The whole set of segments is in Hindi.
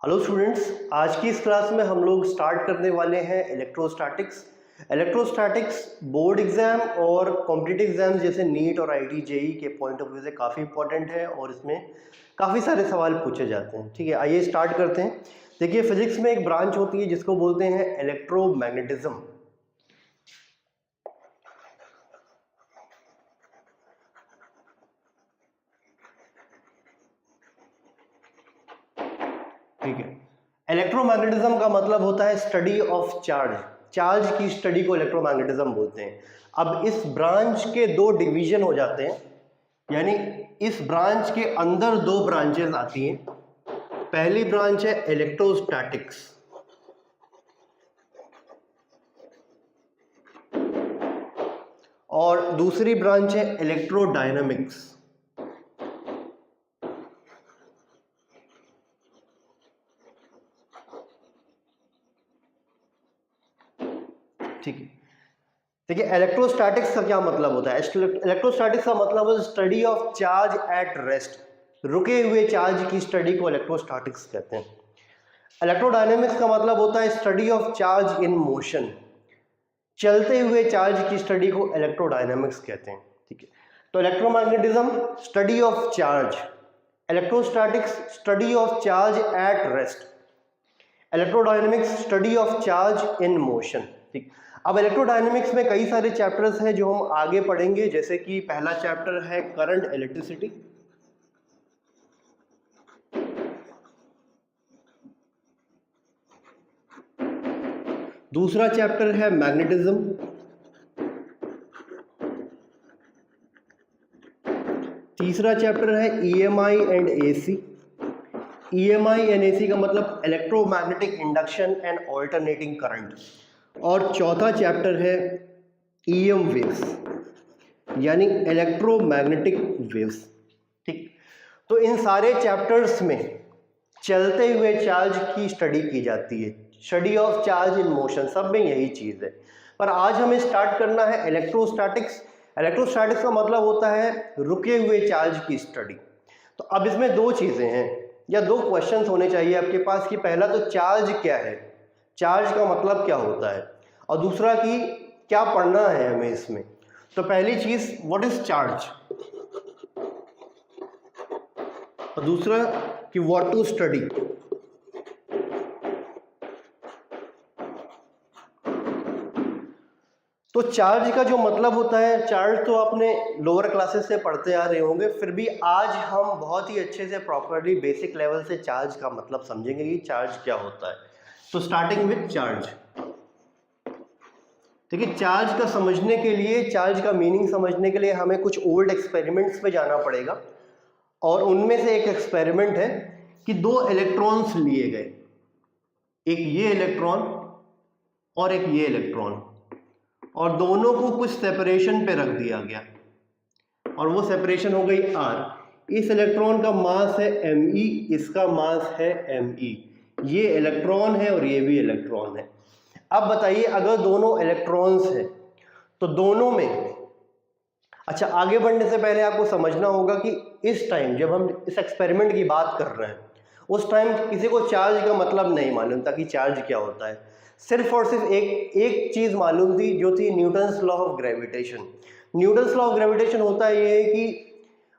हेलो स्टूडेंट्स, आज की इस क्लास में हम लोग स्टार्ट करने वाले हैं इलेक्ट्रोस्टैटिक्स। इलेक्ट्रोस्टैटिक्स बोर्ड एग्जाम और कॉम्पिटिटिव एग्जाम जैसे नीट और आईटी जेई के पॉइंट ऑफ व्यू से काफ़ी इंपॉर्टेंट है और इसमें काफ़ी सारे सवाल पूछे जाते हैं। ठीक है, आइए स्टार्ट करते हैं। देखिए, फिजिक्स में एक ब्रांच होती है जिसको बोलते हैं इलेक्ट्रोमैग्नेटिज्म। ठीक है, इलेक्ट्रोमैग्नेटिज्म का मतलब होता है स्टडी ऑफ चार्ज। चार्ज की स्टडी को इलेक्ट्रोमैग्नेटिज्म बोलते हैं। अब इस ब्रांच के दो डिवीजन हो जाते हैं, यानी इस ब्रांच के अंदर दो ब्रांचेस आती हैं। पहली ब्रांच है इलेक्ट्रोस्टैटिक्स और दूसरी ब्रांच है इलेक्ट्रोडायनामिक्स। ठीक है, देखिए इलेक्ट्रोस्टैटिक्स का क्या मतलब होता है। इलेक्ट्रोस्टैटिक्स का मतलब है study of charge at rest. रुके हुए चार्ज की स्टडी को इलेक्ट्रोस्टैटिक्स कहते हैं। इलेक्ट्रोडायनेमिक्स का मतलब होता है study of charge in motion. चलते हुए चार्ज की स्टडी को इलेक्ट्रोडायनेमिक्स कहते हैं। ठीक है, तो electromagnetism study of charge, electrostatics study of charge at rest, electrodynamics study of charge in motion. ठीक, अब इलेक्ट्रोडायनेमिक्स में कई सारे चैप्टर्स हैं जो हम आगे पढ़ेंगे, जैसे कि पहला चैप्टर है करंट इलेक्ट्रिसिटी, दूसरा चैप्टर है मैग्नेटिज्म, तीसरा चैप्टर है EMI and AC. EMI and AC का मतलब electromagnetic induction and alternating current. और चौथा चैप्टर है ईएम वेव्स, यानी इलेक्ट्रोमैग्नेटिक वेव्स। ठीक, तो इन सारे चैप्टर्स में चलते हुए चार्ज की स्टडी की जाती है, study of charge in motion, सब में यही चीज है। पर आज हमें स्टार्ट करना है इलेक्ट्रोस्टैटिक्स। इलेक्ट्रोस्टैटिक्स का मतलब होता है रुके हुए चार्ज की स्टडी। तो अब इसमें दो चीजें हैं या दो क्वेश्चंस होने चाहिए आपके पास कि पहला तो चार्ज क्या है, चार्ज का मतलब क्या होता है, और दूसरा कि क्या पढ़ना है हमें इसमें। तो पहली चीज व्हाट इज चार्ज, और दूसरा कि व्हाट टू स्टडी। तो चार्ज का जो मतलब होता है, चार्ज तो आपने लोअर क्लासेस से पढ़ते आ रहे होंगे, फिर भी आज हम बहुत ही अच्छे से प्रॉपरली बेसिक लेवल से चार्ज का मतलब समझेंगे कि चार्ज क्या होता है। तो स्टार्टिंग विद चार्ज। देखिए, चार्ज का समझने के लिए, चार्ज का मीनिंग समझने के लिए हमें कुछ ओल्ड एक्सपेरिमेंट्स पे जाना पड़ेगा। और उनमें से एक एक्सपेरिमेंट है कि दो इलेक्ट्रॉन्स लिए गए, एक ये इलेक्ट्रॉन और एक ये इलेक्ट्रॉन, और दोनों को कुछ सेपरेशन पे रख दिया गया, और वो सेपरेशन हो गई r। इस इलेक्ट्रॉन का मास है me, इसका मास है me। ये इलेक्ट्रॉन है और ये भी इलेक्ट्रॉन है। अब बताइए, अगर दोनों इलेक्ट्रॉन्स हैं तो दोनों में, अच्छा आगे बढ़ने से पहले आपको समझना होगा कि इस टाइम जब हम इस एक्सपेरिमेंट की बात कर रहे हैं, उस टाइम किसी को चार्ज का मतलब नहीं मालूम था कि चार्ज क्या होता है। सिर्फ और सिर्फ एक चीज मालूम थी, जो थी Newton's law of gravitation. Newton's law of gravitation होता ये है कि,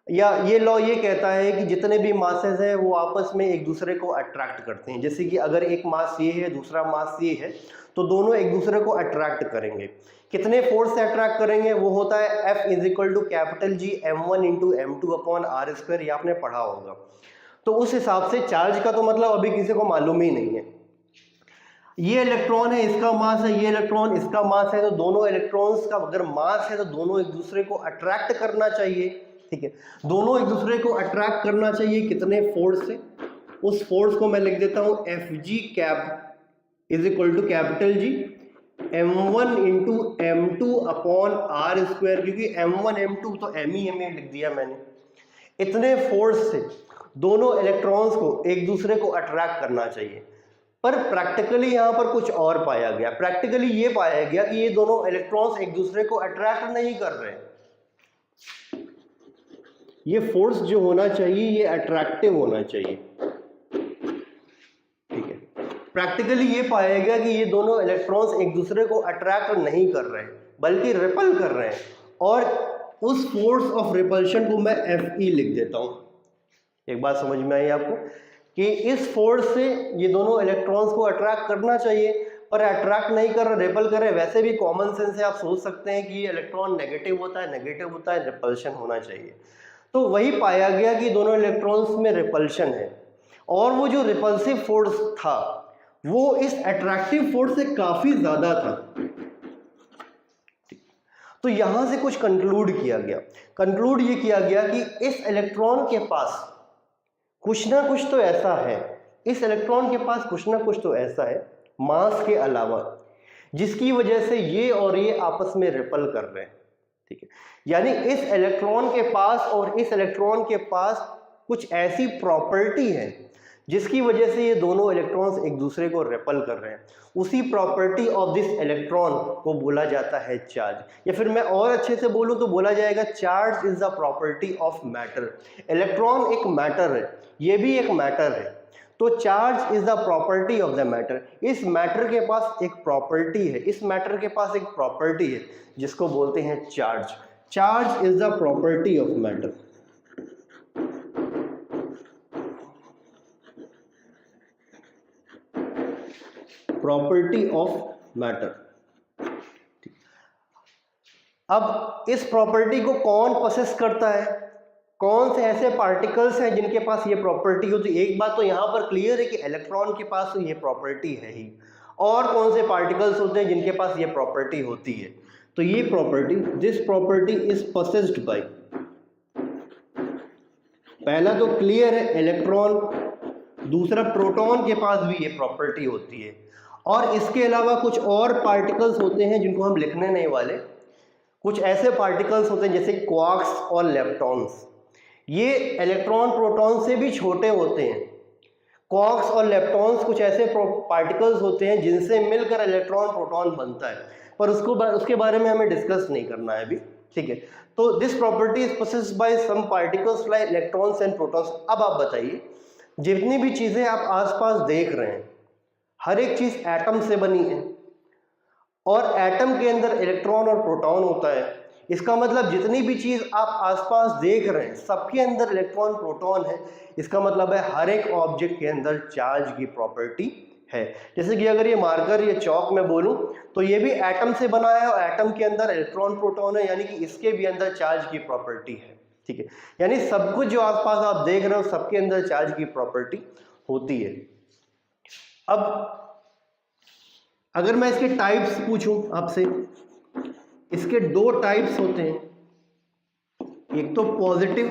या ये लॉ ये कहता है कि जितने भी मासेस हैं वो आपस में एक दूसरे को अट्रैक्ट करते हैं। जैसे कि अगर एक मास ये है, दूसरा मास ये है, तो दोनों एक दूसरे को अट्रैक्ट करेंगे। कितने फोर्स से अट्रैक्ट करेंगे, वो होता है F is equal to capital G m1 into m2 upon r square. ये आपने पढ़ा होगा। तो उस हिसाब से चार्ज का तो मतलब अभी किसी को मालूम ही नहीं है। ये इलेक्ट्रॉन है, इसका मास है, ये इलेक्ट्रॉन इसका मास है, तो दोनों इलेक्ट्रॉन्स का अगर मास है तो दोनों एक दूसरे को अट्रैक्ट करना चाहिए। ठीक है, दोनों एक दूसरे को अट्रैक्ट करना चाहिए कितने फोर्स से। उस फोर्स को मैं लिख देता हूं Fg cap is equal to capital G m1 into m2 upon r square, क्योंकि m1 m2 तो me लिख दिया मैंने। इतने फोर्स से दोनों इलेक्ट्रॉन्स को एक दूसरे को अट्रैक्ट करना चाहिए। पर प्रैक्टिकली यहां पर कुछ और पाया गया। प्रैक्टिकली ये पाया गया कि ये दोनों इलेक्ट्रॉन्स एक दूसरे को अट्रैक्ट नहीं कर रहे। ये फोर्स जो होना चाहिए ये अट्रैक्टिव होना चाहिए। प्रैक्टिकली ये पाया गया कि ये दोनों इलेक्ट्रॉन्स एक दूसरे को अट्रैक्ट नहीं कर रहे हैं बल्कि रिपल कर रहे हैं, और उस फोर्स ऑफ रिपल्शन को मैं Fe लिख देता हूं। एक बात समझ में आई आपको कि इस फोर्स से ये दोनों इलेक्ट्रॉन्स को अट्रैक्ट करना चाहिए, पर अट्रैक्ट नहीं कर रहे, रिपल कर रहे। वैसे भी कॉमन सेंस से आप सोच सकते हैं कि ये इलेक्ट्रॉन नेगेटिव होता है, रिपल्शन होना चाहिए। तो वही पाया गया कि दोनों इलेक्ट्रॉन्स में रिपल्शन है, और वो जो रिपल्सिव फोर्स था वो इस अट्रैक्टिव फोर्स से काफी ज्यादा था। तो यहां से कुछ कंक्लूड किया गया। कंक्लूड ये किया गया कि इस इलेक्ट्रॉन के पास कुछ ना कुछ तो ऐसा है, इस इलेक्ट्रॉन के पास कुछ ना कुछ तो ऐसा है मास के अलावा, जिसकी वजह से ये और ये आपस में रिपल कर रहे हैं। ठीक है, यानी इस इलेक्ट्रॉन के पास और इस इलेक्ट्रॉन के पास कुछ ऐसी प्रॉपर्टी है जिसकी वजह से ये दोनों इलेक्ट्रॉन्स एक दूसरे को रिपल कर रहे हैं। उसी प्रॉपर्टी ऑफ दिस इलेक्ट्रॉन को बोला जाता है चार्ज, या फिर मैं और अच्छे से बोलूं तो बोला जाएगा charge is the property of matter. Electron एक मैटर है, ये भी एक मैटर है, तो charge is the property of the matter. इस मैटर के पास एक प्रॉपर्टी है, इस मैटर के पास एक प्रॉपर्टी है जिसको बोलते हैं charge. Charge is the property of matter. Property of matter. अब इस प्रॉपर्टी को कौन पोसेस करता है, कौन से ऐसे पार्टिकल्स हैं जिनके पास ये प्रॉपर्टी होती है। एक बात तो यहां पर क्लियर है कि इलेक्ट्रॉन के पास तो ये प्रॉपर्टी है ही, और कौन से पार्टिकल्स होते हैं जिनके पास ये प्रॉपर्टी होती है। तो ये property, this property is possessed bye, पहला तो क्लियर है इलेक्ट्रॉन, दूसरा प्रोटॉन के पास भी ये प्रॉपर्टी होती है, और इसके अलावा कुछ और पार्टिकल्स होते हैं जिनको हम लिखने नहीं वाले। कुछ ऐसे पार्टिकल्स होते हैं जैसे क्वार्क्स और लेप्टॉन्स, ये इलेक्ट्रॉन प्रोटॉन से भी छोटे होते हैं। क्वार्क्स और लेप्टॉन्स कुछ ऐसे पार्टिकल्स होते हैं जिनसे मिलकर इलेक्ट्रॉन प्रोटॉन बनता है, पर उसके बारे में हमें डिस्कस नहीं करना है अभी। ठीक है, तो this property is possessed by some particles like electrons and protons. अब आप बताइए, जितनी भी चीजें आप आसपास देख रहे हैं हर एक चीज एटम से बनी है, और एटम के अंदर इलेक्ट्रॉन और प्रोटॉन होता है। इसका मतलब जितनी भी चीज आप आसपास देख रहे हैं सबके अंदर इलेक्ट्रॉन प्रोटॉन है। इसका मतलब है हर एक ऑब्जेक्ट के अंदर चार्ज की प्रॉपर्टी है। जैसे कि अगर ये मार्कर, ये चौक मैं बोलूं तो ये भी एटम से बना है, और एटम के अंदर इलेक्ट्रॉन प्रोटॉन है, यानी कि इसके भी अंदर चार्ज की प्रॉपर्टी है। ठीक है, यानी सब कुछ जो आसपास आप देख रहे हो सबके अंदर चार्ज की प्रॉपर्टी होती है। अब अगर मैं इसके टाइप्स पूछूं आपसे, इसके दो टाइप्स होते हैं, एक तो पॉजिटिव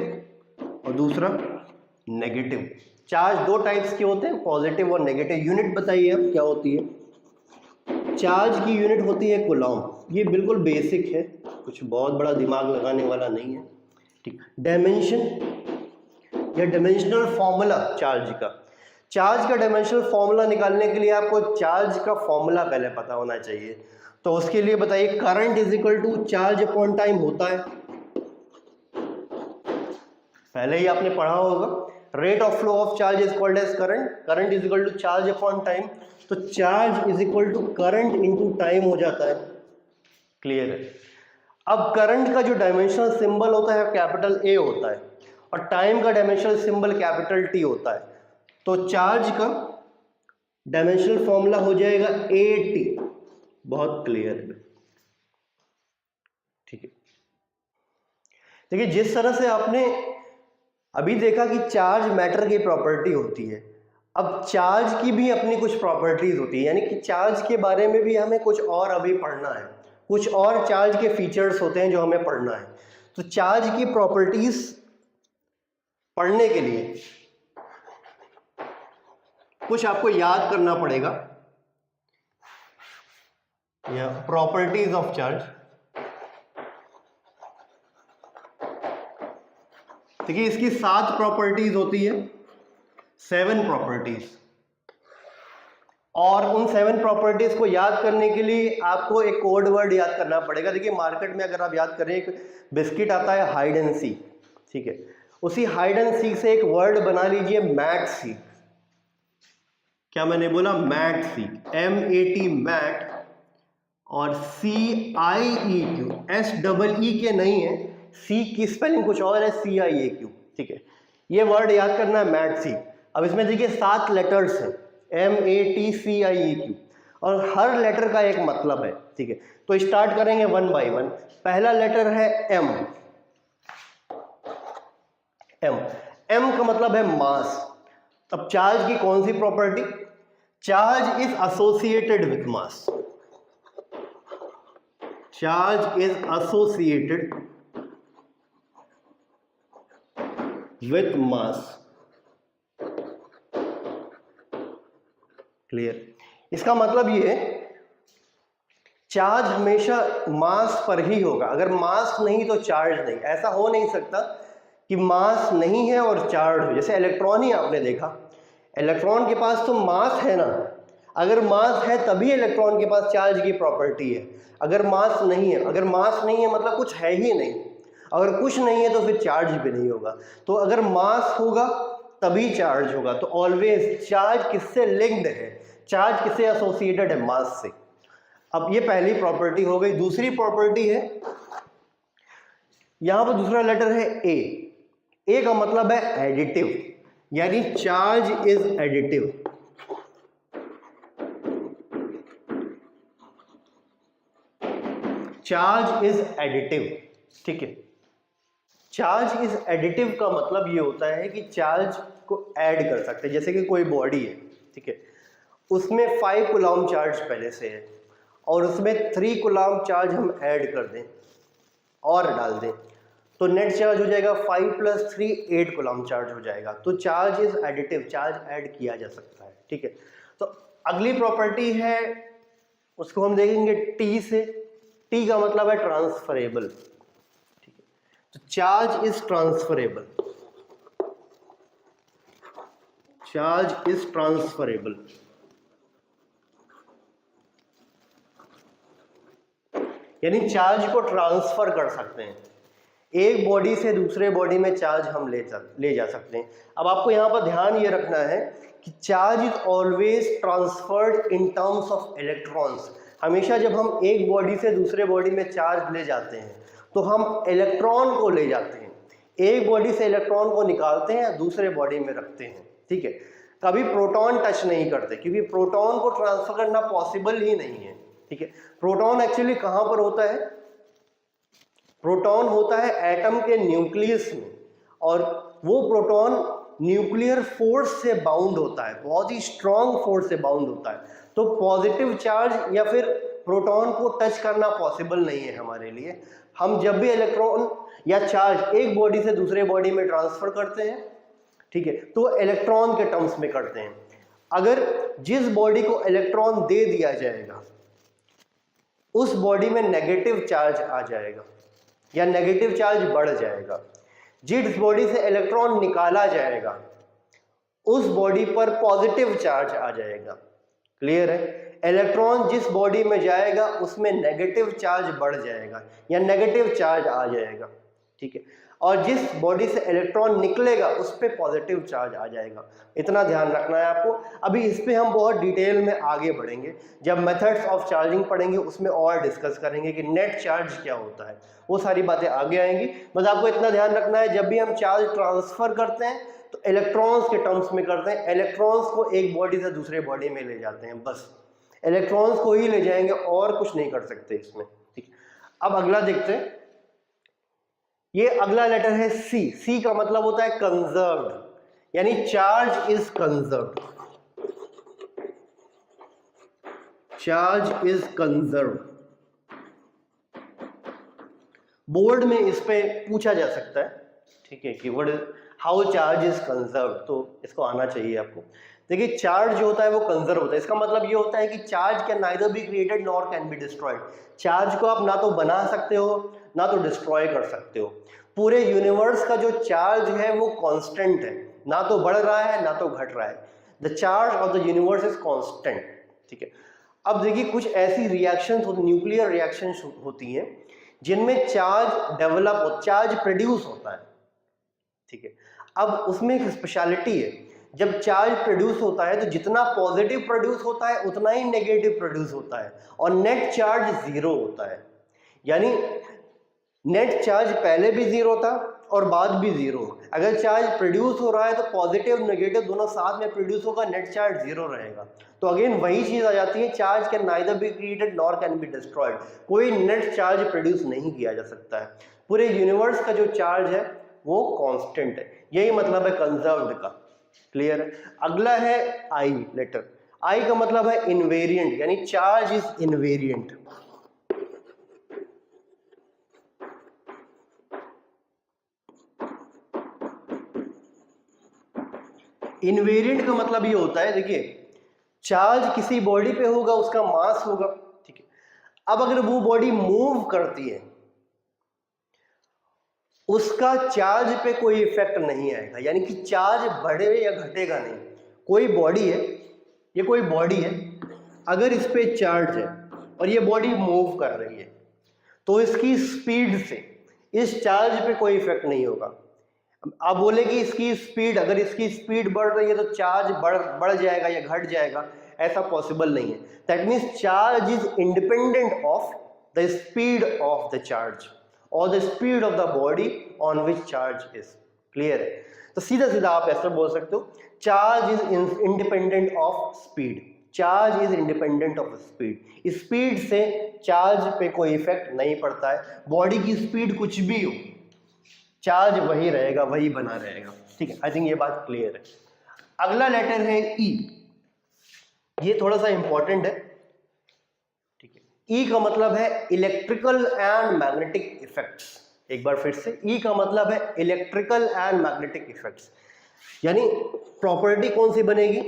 और दूसरा नेगेटिव। चार्ज दो टाइप्स के होते हैं, पॉजिटिव और नेगेटिव। यूनिट बताइए अब क्या होती है। चार्ज की यूनिट होती है कूलॉम, ये बिल्कुल बेसिक है, कुछ बहुत बड़ा दिमाग लगाने वाला नहीं है। ठीक, डायमेंशन या डायमेंशनल फॉर्मूला चार्ज का। चार्ज का डायमेंशनल फॉर्मूला निकालने के लिए आपको चार्ज का फॉर्मूला पहले पता होना चाहिए। तो उसके लिए बताइए, current is equal to charge upon time होता है, पहले ही आपने पढ़ा होगा। Rate of flow of charge is called as current, current is equal to charge upon time. तो charge is equal to current into time हो जाता है। क्लियर है। अब करंट का जो डायमेंशनल सिंबल होता है कैपिटल ए होता है, और टाइम का डायमेंशनल सिंबल कैपिटल टी होता है। तो चार्ज का डायमेंशनल फॉर्मूला हो जाएगा AT। बहुत क्लियर है, ठीक है। देखिए, जिस तरह से आपने अभी देखा कि चार्ज मैटर की प्रॉपर्टी होती है, अब चार्ज की भी अपनी कुछ प्रॉपर्टीज होती है, यानी कि चार्ज के बारे में भी हमें कुछ और अभी पढ़ना है, कुछ और चार्ज के फीचर्स होते हैं जो हमें पढ़ना है। तो चार्ज की प्रॉपर्टीज पढ़ने के लिए कुछ आपको याद करना पड़ेगा, या प्रॉपर्टीज ऑफ चार्ज। देखिए, इसकी 7 प्रॉपर्टीज होती है, 7 प्रॉपर्टीज, और उन 7 प्रॉपर्टीज को याद करने के लिए आपको एक कोड वर्ड याद करना पड़ेगा। देखिए, मार्केट में अगर आप याद करें, एक बिस्किट आता है हाइड एंड सीक, ठीक है, उसी हाइड एंड सीक से एक वर्ड बना लीजिए मैट सीक। क्या मैंने बोला? मैट सीक, MAT मैट, और CIEQ, SEE के नहीं है, सी की स्पेलिंग कुछ और है, CIAQ, ठीक है। ये वर्ड याद करना है, मैट सीक। अब इसमें देखिए 7 लेटर्स हैं, MATCIEQ, और हर लेटर का एक मतलब है, ठीक है। तो स्टार्ट करेंगे 1 बाय 1। पहला लेटर है M। M का मतलब है मास। अब चार्ज की कौन सी property? Charge is associated with mass. Charge is associated with mass. Clear? इसका मतलब ये है, चार्ज हमेशा मास पर ही होगा। अगर मास नहीं तो चार्ज नहीं। ऐसा हो नहीं सकता कि मास नहीं है और चार्ज हो। जैसे इलेक्ट्रॉन ही आपने देखा, इलेक्ट्रॉन के पास तो मास है ना, अगर मास है तभी इलेक्ट्रॉन के पास चार्ज की प्रॉपर्टी है। अगर मास नहीं है, अगर मास नहीं है मतलब कुछ है ही नहीं, अगर कुछ नहीं है तो फिर चार्ज भी नहीं होगा। तो अगर मास होगा तभी चार्ज होगा। तो ऑलवेज चार्ज किससे लिंक्ड है? चार्ज किससे एसोसिएटेड है? मास से। अब ये पहली प्रॉपर्टी हो गई। दूसरी प्रॉपर्टी है, यहां पर दूसरा लेटर है ए का मतलब है एडिटिव, यानी charge is additive. Charge is additive, ठीक है। चार्ज इज एडिटिव का मतलब ये होता है कि चार्ज को ऐड कर सकते हैं। जैसे कि कोई बॉडी है, ठीक है, उसमें 5 कूलम चार्ज पहले से है और उसमें 3 कूलम चार्ज हम ऐड कर दें और डाल दें, तो नेट चार्ज हो जाएगा 5 + 3 8 कूलम चार्ज हो जाएगा। तो charge is additive, charge add किया जा सकता है, ठीक है। तो अगली प्रॉपर्टी है, उसको हम देखेंगे टी से। टी का मतलब है ट्रांसफरेबल, ठीक है। तो charge is transferable. Charge is transferable, यानी चार्ज को ट्रांसफर कर सकते हैं। एक बॉडी से दूसरे बॉडी में चार्ज हम ले जा सकते हैं। अब आपको यहाँ पर ध्यान ये रखना है कि charge is always transferred in terms of electrons. हमेशा जब हम एक बॉडी से दूसरे बॉडी में चार्ज ले जाते हैं तो हम इलेक्ट्रॉन को ले जाते हैं। एक बॉडी से इलेक्ट्रॉन को निकालते हैं, दूसरे बॉडी में रखते हैं, ठीक है। कभी प्रोटॉन टच नहीं करते, क्योंकि प्रोटॉन को ट्रांसफर करना पॉसिबल ही नहीं है, ठीक है। प्रोटॉन एक्चुअली कहाँ पर होता है? प्रोटॉन होता है एटम के न्यूक्लियस में, और वो प्रोटॉन न्यूक्लियर फोर्स से बाउंड होता है, बहुत ही स्ट्रॉन्ग फोर्स से बाउंड होता है। तो पॉजिटिव चार्ज या फिर प्रोटॉन को टच करना पॉसिबल नहीं है हमारे लिए। हम जब भी इलेक्ट्रॉन या चार्ज एक बॉडी से दूसरे बॉडी में ट्रांसफर करते हैं, ठीक है, तो इलेक्ट्रॉन के टर्म्स में करते हैं। अगर जिस बॉडी को इलेक्ट्रॉन दे दिया जाएगा उस बॉडी में नेगेटिव चार्ज आ जाएगा या नेगेटिव चार्ज बढ़ जाएगा। जिस बॉडी से इलेक्ट्रॉन निकाला जाएगा उस बॉडी पर पॉजिटिव चार्ज आ जाएगा। क्लियर है? इलेक्ट्रॉन जिस बॉडी में जाएगा उसमें नेगेटिव चार्ज बढ़ जाएगा या नेगेटिव चार्ज आ जाएगा, ठीक है। और जिस बॉडी से इलेक्ट्रॉन निकलेगा उस पर पॉजिटिव चार्ज आ जाएगा। इतना ध्यान रखना है आपको। अभी इस पे हम बहुत डिटेल में आगे बढ़ेंगे, जब मेथड्स ऑफ चार्जिंग पढ़ेंगे उसमें और डिस्कस करेंगे कि नेट चार्ज क्या होता है, वो सारी बातें आगे आएंगी। बस आपको इतना ध्यान रखना है, जब भी हम चार्ज ट्रांसफर करते हैं तो इलेक्ट्रॉन्स के टर्म्स में करते हैं। इलेक्ट्रॉन्स को एक बॉडी से दूसरे बॉडी में ले जाते हैं, बस इलेक्ट्रॉन्स को ही ले जाएंगे और कुछ नहीं कर सकते इसमें, ठीक। अब अगला देखते हैं। ये अगला लेटर है सी। सी का मतलब होता है कंजर्व्ड, यानी charge is conserved. Charge is conserved. Board में इस पे पूछा जा सकता है, ठीक है, कि what is how charge is conserved, तो इसको आना चाहिए आपको। देखिए चार्ज जो होता है वो कंजर्व होता है। इसका मतलब ये होता है कि charge can neither be created nor can be destroyed. Charge को आप ना तो बना सकते हो ना तो डिस्ट्रॉय कर सकते हो। पूरे यूनिवर्स का जो चार्ज है वो कांस्टेंट है, ना तो बढ़ रहा है ना तो घट रहा है। The charge of the universe is constant, ठीक है। अब देखिए कुछ ऐसी रिएक्शंस होती, न्यूक्लियर रिएक्शंस होती हैं जिनमें चार्ज डेवलप, चार्ज प्रोड्यूस होता है, ठीक है। अब उसमें एक स्पेशलिटी है, जब चार्ज प्रोड्यूस होता है तो जितना पॉजिटिव प्रोड्यूस होता है उतना ही नेगेटिव प्रोड्यूस होता है और नेट चार्ज जीरो होता है। यानी नेट चार्ज पहले भी जीरो था और बाद भी जीरो। अगर चार्ज प्रोड्यूस हो रहा है तो पॉजिटिव नेगेटिव दोनों साथ में प्रोड्यूस होगा, नेट चार्ज जीरो रहेगा। तो अगेन वही चीज आ जाती है, charge can neither be created nor can be destroyed. कोई नेट चार्ज प्रोड्यूस नहीं किया जा सकता है। पूरे यूनिवर्स का जो चार्ज है वो कांस्टेंट है, यही मतलब है कंजर्व्ड का। क्लियर है। अगला है आई लेटर। आई का मतलब है इनवेरिएंट, यानी चार्ज इज इनवेरिएंट। इनवेरिएंट का मतलब ये होता है, देखिए चार्ज किसी बॉडी पे होगा, उसका मास होगा, ठीक है। अब अगर वो बॉडी मूव करती है उसका चार्ज पे कोई इफेक्ट नहीं आएगा, यानी कि चार्ज बढ़े या घटेगा नहीं। कोई बॉडी है, ये कोई बॉडी है, अगर इस पे चार्ज है और ये बॉडी मूव कर रही है तो इसकी स्पीड से इस चार्ज पे कोई इफेक्ट नहीं होगा। आप बोले कि इसकी स्पीड, अगर इसकी स्पीड बढ़ रही है तो चार्ज बढ़ जाएगा या घट जाएगा, ऐसा पॉसिबल नहीं है। That means charge is independent of the speed of the charge और the speed of the body on which charge is. Clear है। तो सीधा सीधा आप ऐसा बोल सकते हो, charge is independent of speed. Charge is independent of speed. Speed से चार्ज पे कोई इफेक्ट नहीं पड़ता है। बॉडी की स्पीड कुछ भी हो, चार्ज वही रहेगा, वही बना रहेगा। ठीक है, आई थिंक ये बात क्लियर है। अगला लेटर है ई। ये थोड़ा सा इंपॉर्टेंट है, ठीक है। ई का मतलब है इलेक्ट्रिकल एंड मैग्नेटिक इफेक्ट्स। एक बार फिर से, ई का मतलब है इलेक्ट्रिकल एंड मैग्नेटिक इफेक्ट्स। यानी प्रॉपर्टी कौन सी बनेगी?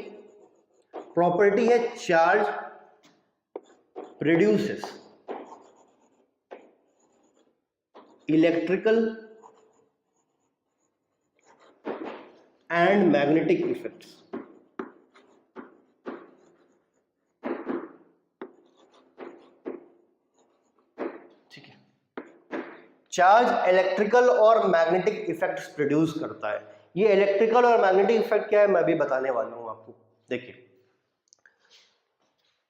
प्रॉपर्टी है charge produces electrical and magnetic effects. ठीक है, चार्ज इलेक्ट्रिकल और मैग्नेटिक इफेक्ट्स प्रोड्यूस करता है। ये इलेक्ट्रिकल और मैग्नेटिक इफेक्ट क्या है मैं भी बताने वाला हूं आपको। देखिए,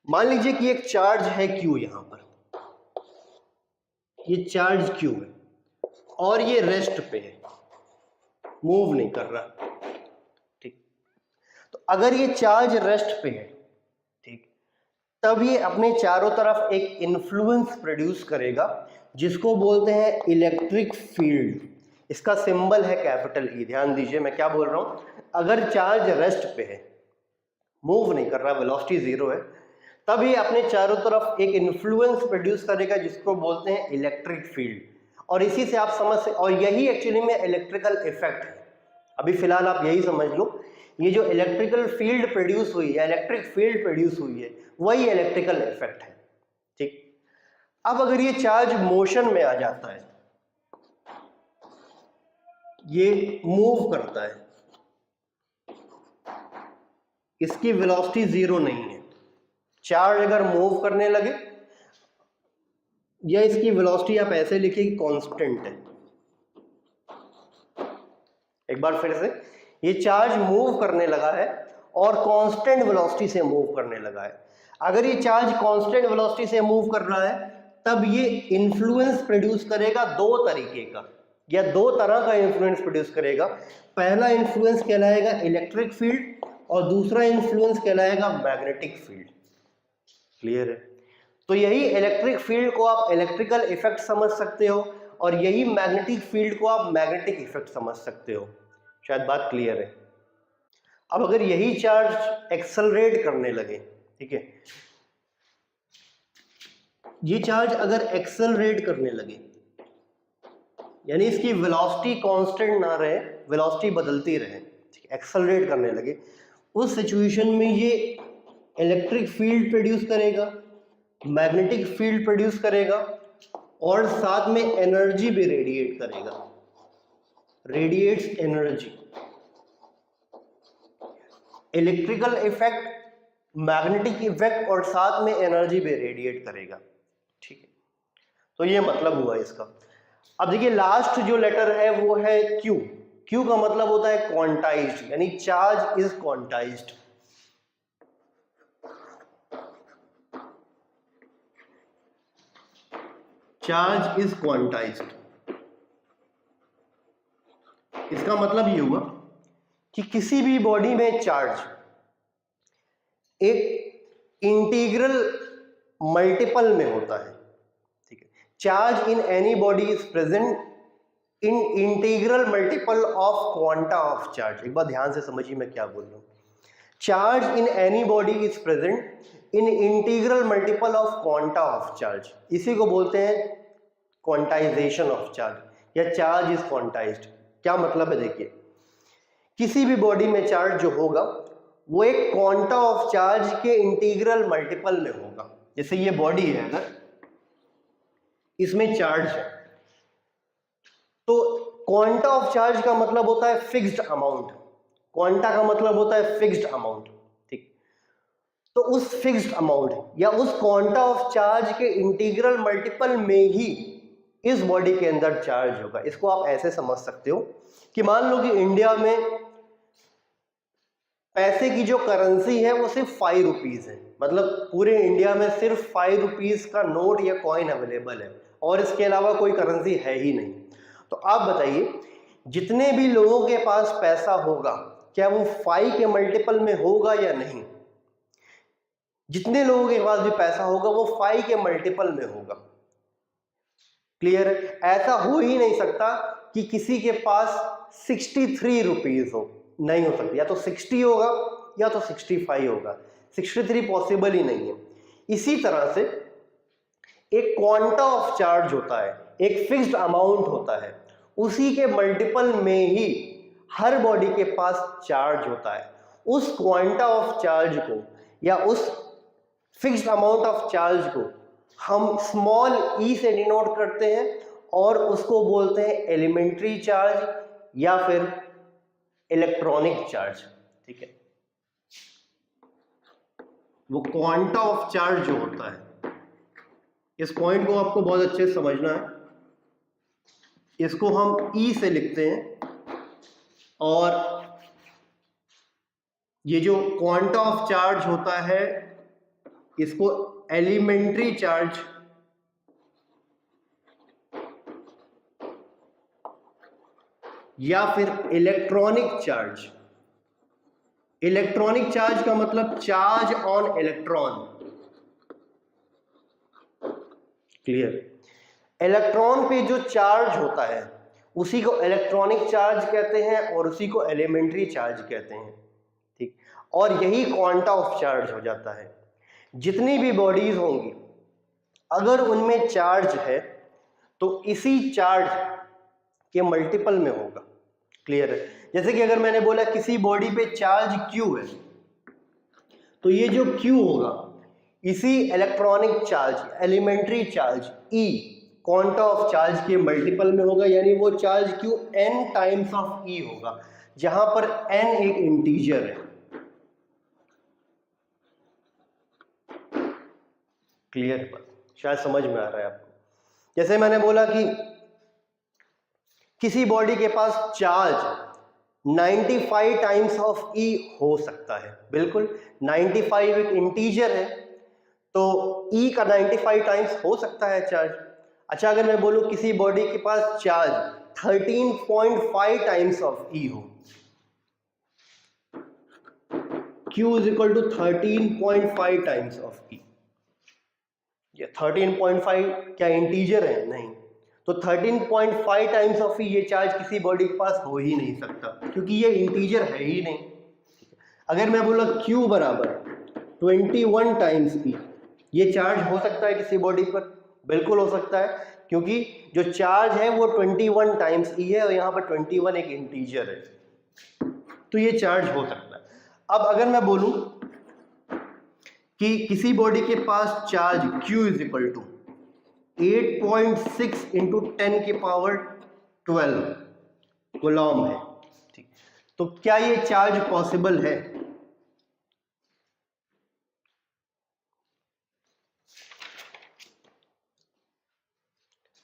मान लीजिए कि एक चार्ज है Q, यहां पर ये चार्ज Q है और ये रेस्ट पे है, मूव नहीं कर रहा। ठीक, तो अगर ये चार्ज रेस्ट पे है, ठीक, तब ये अपने चारों तरफ एक इन्फ्लुएंस प्रोड्यूस करेगा जिसको बोलते हैं इलेक्ट्रिक फील्ड। इसका सिंबल है कैपिटल ई। ध्यान दीजिए मैं क्या बोल रहा हूं। अगर चार्ज रेस्ट पे है, मूव नहीं कर रहा, वेलोसिटी जीरो है, तब ये अपने चारों तरफ एक इन्फ्लुएंस प्रोड्यूस करेगा जिसको बोलते हैं इलेक्ट्रिक फील्ड। और इसी से आप समझ से, और यही एक्चुअली में इलेक्ट्रिकल इफेक्ट है। अभी फिलहाल आप यही समझ लो, ये जो इलेक्ट्रिकल फील्ड प्रोड्यूस हुई है, इलेक्ट्रिक फील्ड प्रोड्यूस हुई है, वही इलेक्ट्रिकल इफेक्ट है। ठीक, अब अगर ये चार्ज मोशन में आ जाता है, ये मूव करता है, इसकी वेलोसिटी जीरो नहीं है। चार्ज अगर मूव करने लगे, या इसकी वेलोसिटी आप ऐसे लिखिए कि कांस्टेंट है। एक बार फिर से, ये चार्ज मूव करने लगा है और कांस्टेंट वेलोसिटी से मूव करने लगा है। अगर ये चार्ज कांस्टेंट वेलोसिटी से मूव कर रहा है, तब ये इन्फ्लुएंस प्रोड्यूस करेगा दो तरीके का, या दो तरह का इन्फ्लुएंस प्रोड्यूस करेगा। पहला इन्फ्लुएंस कहलाएगा इलेक्ट्रिक फील्ड और दूसरा इन्फ्लुएंस कहलाएगा मैग्नेटिक फील्ड। क्लियर है। तो यही इलेक्ट्रिक फील्ड को आप इलेक्ट्रिकल इफेक्ट समझ सकते हो और यही मैग्नेटिक फील्ड को आप मैग्नेटिक इफेक्ट समझ सकते हो। शायद बात क्लियर है। अब अगर यही चार्ज एक्सेलरेट करने लगे, ठीक है, ये चार्ज अगर एक्सेलरेट करने लगे, यानी इसकी वेलोसिटी कांस्टेंट ना रहे, वेलोसिटी बदलती रहे, एक्सेलरेट करने लगे, उस सिचुएशन में ये इलेक्ट्रिक फील्ड प्रोड्यूस करेगा, मैग्नेटिक फील्ड प्रोड्यूस करेगा और साथ में एनर्जी भी रेडिएट करेगा। Radiates energy. Electrical effect, magnetic effect और साथ में एनर्जी भी रेडिएट करेगा। ठीक है, तो ये मतलब हुआ इसका। अब देखिए लास्ट जो लेटर है वो है Q। क्यू का मतलब होता है क्वांटाइज्ड, यानी charge is quantized. Charge is quantized, इसका मतलब ये हुआ कि किसी भी बॉडी में चार्ज एक इंटीग्रल मल्टीपल में होता है, ठीक है। Charge in any body is present in integral multiple of quanta of charge. एक बार ध्यान से समझिए मैं क्या बोल रहा हूं। Charge in any body is present in integral multiple of quanta of charge, इसी को बोलते हैं क्वांटाइजेशन ऑफ चार्ज या चार्ज इज क्वांटाइज्ड। क्या मतलब है, देखिए किसी भी बॉडी में चार्ज जो होगा वो एक क्वांटा ऑफ चार्ज के इंटीग्रल मल्टीपल में होगा। जैसे ये बॉडी है, अगर इसमें चार्ज है तो क्वांटा ऑफ चार्ज का मतलब होता है फिक्स्ड अमाउंट, क्वांटा का मतलब होता है फिक्स्ड अमाउंट, ठीक। तो उस फिक्स्ड अमाउंट या उस क्वांटा ऑफ चार्ज के इंटीग्रल मल्टीपल में ही इस बॉडी के अंदर चार्ज होगा। इसको आप ऐसे समझ सकते हो कि मान लो कि इंडिया में पैसे की जो करेंसी है वो सिर्फ 5 रुपीज है, मतलब पूरे इंडिया में सिर्फ 5 रुपीज का नोट या कॉइन अवेलेबल है और इसके अलावा कोई करेंसी है ही नहीं। तो आप बताइए जितने भी लोगों के पास पैसा होगा क्या वो 5 के मल्टीपल में होगा या नहीं? जितने लोगों के पास भी पैसा होगा वो 5 के मल्टीपल में होगा। क्लियर है? ऐसा हो ही नहीं सकता कि किसी के पास 63 रुपीज हो, नहीं हो सकती। या तो 60 होगा या तो 65 होगा, 63 पॉसिबल ही नहीं है। इसी तरह से एक क्वांटा ऑफ चार्ज होता है, एक फिक्स्ड अमाउंट होता है, उसी के मल्टीपल में ही हर बॉडी के पास चार्ज होता है। उस क्वांटा ऑफ चार्ज को या उस फिक्स्ड अमाउंट ऑफ चार्ज को हम स्मॉल ई से डिनोट करते हैं और उसको बोलते हैं एलिमेंट्री चार्ज या फिर इलेक्ट्रॉनिक चार्ज, ठीक है। वो क्वांटा ऑफ चार्ज जो होता है, इस पॉइंट को आपको बहुत अच्छे से समझना है। इसको हम ई से लिखते हैं और ये जो क्वांटा ऑफ चार्ज होता है इसको एलिमेंट्री चार्ज या फिर इलेक्ट्रॉनिक चार्ज। इलेक्ट्रॉनिक चार्ज का मतलब charge on electron, clear. Electron पे जो चार्ज होता है उसी को इलेक्ट्रॉनिक चार्ज कहते हैं और उसी को एलिमेंट्री चार्ज कहते हैं, ठीक। और यही क्वांटा ऑफ चार्ज हो जाता है। जितनी भी बॉडीज होंगी अगर उनमें चार्ज है तो इसी चार्ज के मल्टीपल में होगा, क्लियर है। जैसे कि अगर मैंने बोला किसी बॉडी पे चार्ज Q है तो ये जो Q होगा इसी electronic charge elementary charge E quanta of charge के मल्टीपल में होगा, यानी वो charge Q n times of E होगा, जहां पर n एक इंटीजर है, क्लियर। शायद समझ में आ रहा है आपको। जैसे मैंने बोला कि किसी बॉडी के पास चार्ज 95 टाइम्स ऑफ E हो सकता है, बिल्कुल 95 एक इंटीजर है तो E का 95 टाइम्स हो सकता है चार्ज। अच्छा, अगर मैं बोलूं किसी बॉडी के पास चार्ज 13.5 टाइम्स ऑफ E हो, Q is equal to 13.5 times of E। ये 13.5 क्या इंटीजर है? नहीं। तो 13.5 टाइम्स ऑफ E ये चार्ज किसी बॉडी के पास हो ही नहीं सकता क्योंकि ये इंटीजर है ही नहीं। अगर मैं बोला Q बराबर 21 टाइम्स E, ये चार्ज हो सकता है किसी बॉडी पर? बिल्कुल हो सकता है, क्योंकि जो चार्ज है वो 21 टाइम्स E है और यहाँ पर 21 एक इंटीजर है, तो ये चार्ज हो सकता है। अब अगर मैं बोलूं कि किसी बॉडी के पास charge Q is equal to 8.6 into 10 की पावर 12 कूलॉम है, ठीक। तो क्या ये चार्ज पॉसिबल है?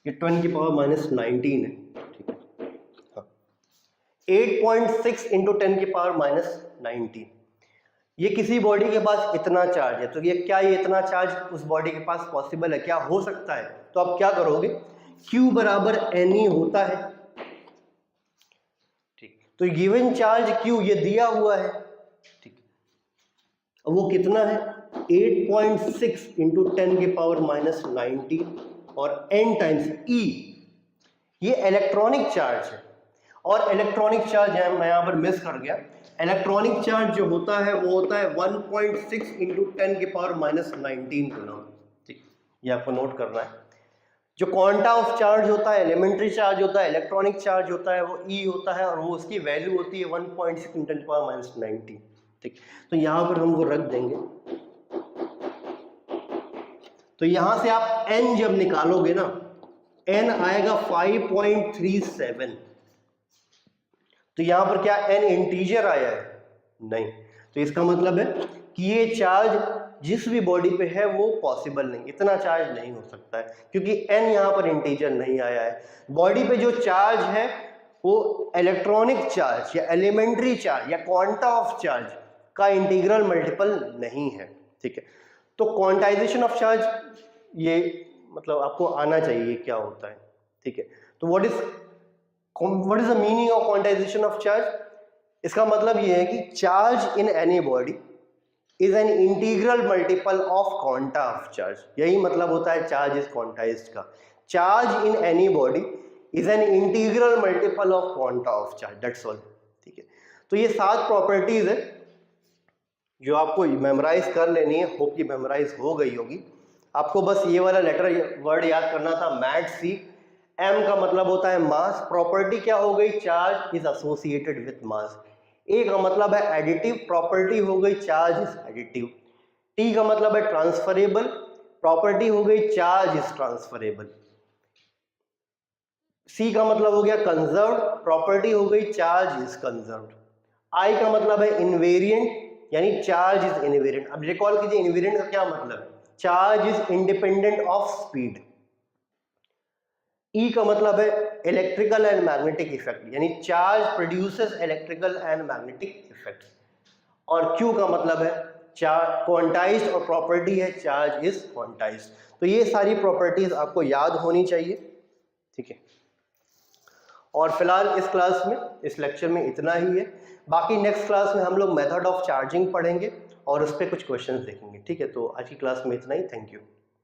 ये 10 की पावर -19 है, ठीक है। हाँ, 8.6 इंटू 10 की पावर माइनस 19। ये किसी बॉडी के पास इतना चार्ज है, तो ये क्या ये इतना चार्ज उस बॉडी के पास पॉसिबल है, क्या हो सकता है? तो आप क्या करोगे, Q बराबर NE होता है, ठीक। तो गिवन चार्ज Q ये दिया हुआ है, ठीक। वो कितना है, 8.6 इंटू 10 के पावर माइनस 19 और n टाइम्स E, ये इलेक्ट्रॉनिक चार्ज है। और इलेक्ट्रॉनिक चार्ज है, मैं यहाँ पर मिस कर गया, इलेक्ट्रॉनिक चार्ज जो होता है वो होता है 1.6 इंटू 10 के पावर माइनस 19 कूलम, ठीक। ये आपको नोट करना है। जो क्वांटा ऑफ चार्ज होता है, एलिमेंट्री चार्ज होता है, इलेक्ट्रॉनिक चार्ज होता है, वो E होता है और वो उसकी वैल्यू होती है 1.6 इंटू 10 के पावर माइनस 19, ठीक। तो यहाँ पर हम वो रख देंगे। तो यहाँ से आप n जब निकालोगे ना, n आएगा 5.37। तो यहां पर क्या n इंटीजर आया है? नहीं। तो इसका मतलब है कि ये चार्ज जिस भी बॉडी पे है वो पॉसिबल नहीं, इतना चार्ज नहीं हो सकता है, क्योंकि n यहां पर इंटीजर नहीं आया है। बॉडी पे जो चार्ज है वो इलेक्ट्रॉनिक चार्ज या एलिमेंट्री चार्ज या क्वांटा ऑफ चार्ज का इंटीग्रल मल्टीपल नहीं है, ठीक है। तो क्वांटाइजेशन ऑफ चार्ज ये मतलब आपको आना चाहिए क्या होता है, ठीक है। तो what is the meaning of quantization of charge? इसका मतलब ये है कि charge in any body is an integral multiple of quanta of charge. यही मतलब होता है चार्ज इज क्वांटाइज्ड का। Charge in any body is an integral multiple of quanta of charge, that's all, ठीक है। तो ये 7 प्रॉपर्टीज है जो आपको मेमोराइज कर लेनी है। होप कि मेमोराइज हो गई होगी। आपको बस ये वाला लेटर वर्ड याद करना था, मैट सी। M का मतलब होता है मास। प्रॉपर्टी क्या हो गई? Charge is associated with mass. A का मतलब है एडिटिव, प्रॉपर्टी हो गई चार्ज इज एडिटिव। T का मतलब है ट्रांसफरेबल, प्रॉपर्टी हो गई चार्ज इज ट्रांसफरेबल। C का मतलब हो गया कंजर्व्ड, प्रॉपर्टी हो गई चार्ज इज कंजर्व्ड। I का मतलब है इनवेरिएंट, यानी चार्ज इज इनवेरिएंट। अब रिकॉल कीजिए इनवेरिएंट का क्या मतलब है? Charge is independent of speed. E का मतलब है इलेक्ट्रिकल एंड मैग्नेटिक इफेक्ट, यानी charge produces electrical and magnetic effect. और Q का मतलब है चार्ज क्वांटाइज्ड और प्रॉपर्टी है चार्ज इज क्वांटाइज्ड। तो ये सारी प्रॉपर्टीज आपको याद होनी चाहिए, ठीक है। और फिलहाल इस क्लास में, इस लेक्चर में इतना ही है। बाकी नेक्स्ट क्लास में हम लोग मेथड ऑफ चार्जिंग पढ़ेंगे और उस पर कुछ क्वेश्चंस देखेंगे, ठीक है। तो आज की क्लास में इतना ही। Thank you.